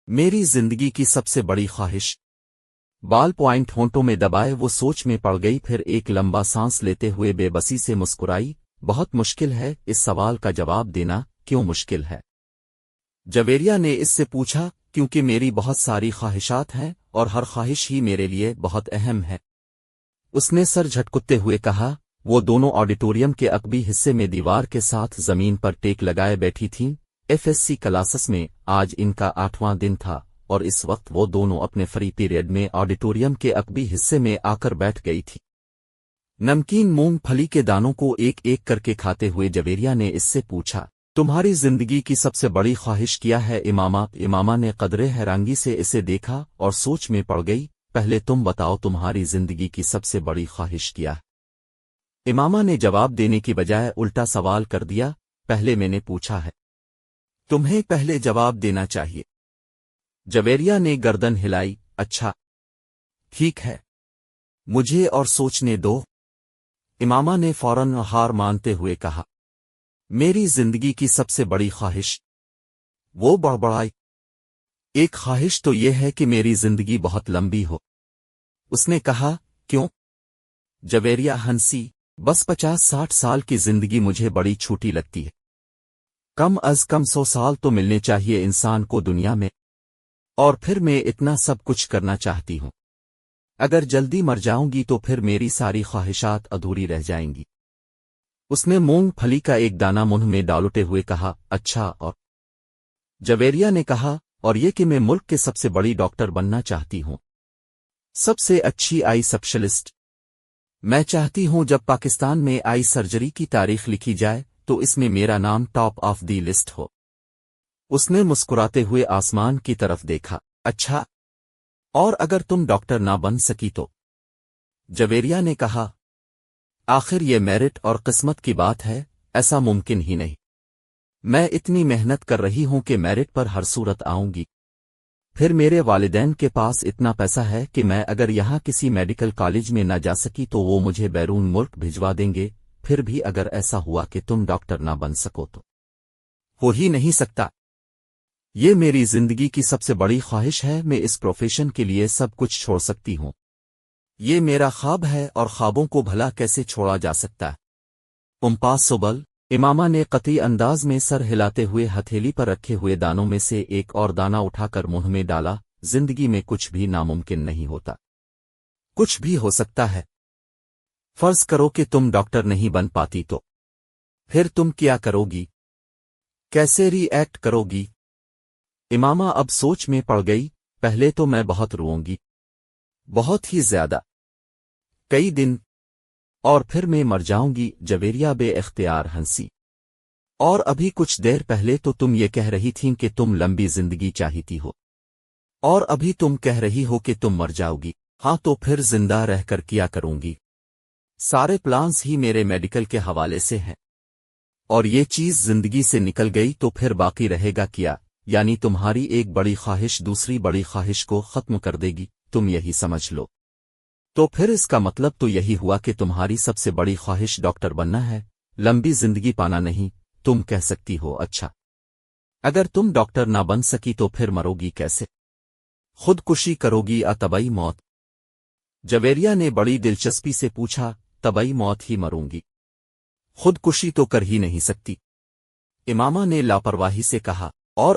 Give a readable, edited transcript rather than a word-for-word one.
मेरी जिंदगी की सबसे बड़ी ख्वाहिश। बाल पॉइंट होंठों में दबाए वो सोच में पड़ गई, फिर एक लंबा सांस लेते हुए बेबसी से मुस्कुराई। बहुत मुश्किल है इस सवाल का जवाब देना। क्यों मुश्किल है? जवेरिया ने इससे पूछा। क्योंकि मेरी बहुत सारी ख्वाहिशात हैं और हर ख्वाहिश ही मेरे लिए बहुत अहम है। उसने सर झटकुते हुए कहा। वो दोनों ऑडिटोरियम के अकबी हिस्से में दीवार के साथ जमीन पर टेक लगाए बैठी थीं। एफएससी क्लासेस में आज इनका 8वां दिन था और इस वक्त वो दोनों अपने फ्री पीरियड में ऑडिटोरियम के अकबी हिस्से में आकर बैठ गई थी। नमकीन मूंगफली के दानों को एक एक करके खाते हुए जवेरिया ने इससे पूछा, तुम्हारी जिंदगी की सबसे बड़ी ख्वाहिश क्या है इमामा? इमामा ने कदरे हैरांगी से इसे देखा और सोच में पड़ गई। पहले तुम बताओ तुम्हारी जिंदगी की सबसे बड़ी ख्वाहिश क्या है? इमामा ने जवाब देने की बजाय उल्टा सवाल कर दिया। पहले मैंने पूछा है, तुम्हें पहले जवाब देना चाहिए। जवेरिया ने गर्दन हिलाई। अच्छा ठीक है, मुझे और सोचने दो। इमामा ने फौरन हार मानते हुए कहा, मेरी जिंदगी की सबसे बड़ी ख्वाहिश। वो बड़बड़ाई। एक ख्वाहिश तो ये है कि मेरी जिंदगी बहुत लंबी हो। उसने कहा, क्यों? जवेरिया हंसी। बस 50-60 साल की जिंदगी मुझे बड़ी छोटी लगती है। कम अज कम 100 साल तो मिलने चाहिए इंसान को दुनिया में। और फिर मैं इतना सब कुछ करना चाहती हूं। अगर जल्दी मर जाऊंगी तो फिर मेरी सारी ख्वाहिशात अधूरी रह जाएंगी। उसने मूंगफली का एक दाना मुंह में डालते हुए कहा, अच्छा और? जवेरिया ने कहा, और ये कि मैं मुल्क के सबसे बड़ी डॉक्टर बनना चाहती हूं। सबसे अच्छी आई स्पेशलिस्ट। मैं चाहती हूं जब पाकिस्तान में आई सर्जरी की तारीख लिखी जाए तो इसमें मेरा नाम टॉप ऑफ दी लिस्ट हो। उसने मुस्कुराते हुए आसमान की तरफ देखा। अच्छा, और अगर तुम डॉक्टर ना बन सकी तो? जवेरिया ने कहा, आखिर ये मेरिट और किस्मत की बात है, ऐसा मुमकिन ही नहीं। मैं इतनी मेहनत कर रही हूं कि मेरिट पर हर सूरत आऊंगी। फिर मेरे वालिदैन के पास इतना पैसा है कि मैं अगर यहां किसी मेडिकल कॉलेज में न जा सकी तो वो मुझे बैरून मुल्क भिजवा देंगे। फिर भी अगर ऐसा हुआ कि तुम डॉक्टर ना बन सको तो? हो ही नहीं सकता। ये मेरी जिंदगी की सबसे बड़ी ख्वाहिश है। मैं इस प्रोफेशन के लिए सब कुछ छोड़ सकती हूं। ये मेरा ख्वाब है और ख्वाबों को भला कैसे छोड़ा जा सकता है? इम्पॉसिबल। इमामा ने कतई अंदाज में सर हिलाते हुए हथेली पर रखे हुए दानों में से एक और दाना उठाकर मुंह में डाला। जिंदगी में कुछ भी नामुमकिन नहीं होता। कुछ भी हो सकता है। फर्ज करो कि तुम डॉक्टर नहीं बन पाती तो फिर तुम क्या करोगी? कैसे रिएक्ट करोगी? इमामा अब सोच में पड़ गई। पहले तो मैं बहुत रोऊंगी, बहुत ही ज्यादा, कई दिन, और फिर मैं मर जाऊंगी। जवेरिया बे-इख्तियार हंसी। और अभी कुछ देर पहले तो तुम ये कह रही थीं कि तुम लंबी जिंदगी चाहती हो, और अभी तुम कह रही हो कि तुम मर जाओगी। हाँ, तो फिर जिंदा रहकर क्या करूंगी? सारे प्लान्स ही मेरे मेडिकल के हवाले से हैं, और ये चीज जिंदगी से निकल गई तो फिर बाकी रहेगा क्या? यानी तुम्हारी एक बड़ी ख्वाहिश दूसरी बड़ी ख्वाहिश को खत्म कर देगी। तुम यही समझ लो। तो फिर इसका मतलब तो यही हुआ कि तुम्हारी सबसे बड़ी ख्वाहिश डॉक्टर बनना है, लंबी जिंदगी पाना नहीं। तुम कह सकती हो, अच्छा, अगर तुम डॉक्टर ना बन सकी तो फिर मरोगी कैसे? खुदकुशी करोगी या तबई मौत? जवेरिया ने बड़ी दिलचस्पी से पूछा। तबई मौत ही मरूंगी, खुदकुशी तो कर ही नहीं सकती। इमामा ने लापरवाही से कहा, और